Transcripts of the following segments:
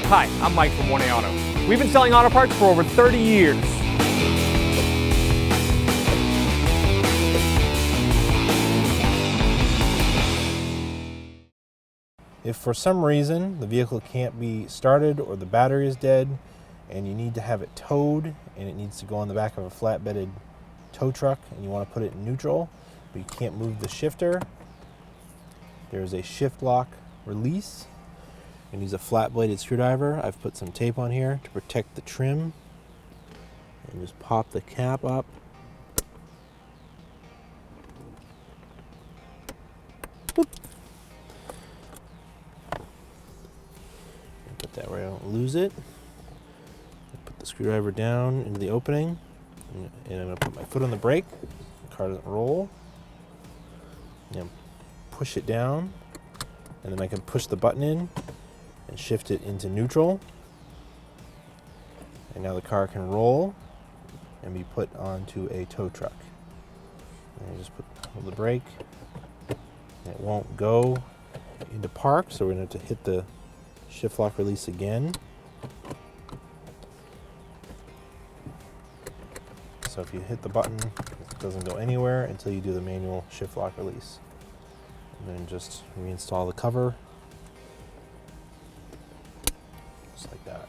Hi, I'm Mike from 1A Auto. We've been selling auto parts for over 30 years. If for some reason the vehicle can't be started or the battery is dead and you need to have it towed and it needs to go on the back of a flatbedded tow truck and you want to put it in neutral, but you can't move the shifter, there's a shift lock release. And use a flat-bladed screwdriver. I've put some tape on here to protect the trim. And just pop the cap up. Boop. Put that where I don't lose it. Put the screwdriver down into the opening. And I'm going to put my foot on the brake. The car doesn't roll. And push it down. And then I can push the button in and shift it into neutral. And now the car can roll and be put onto a tow truck. And you just hold the brake. And it won't go into park, so we're going to have to hit the shift lock release again. So if you hit the button, it doesn't go anywhere until you do the manual shift lock release. And then just reinstall the cover. Just like that.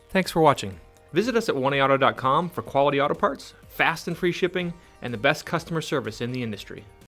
Thanks for watching. Visit us at 1AAuto.com for quality auto parts, fast and free shipping, and the best customer service in the industry.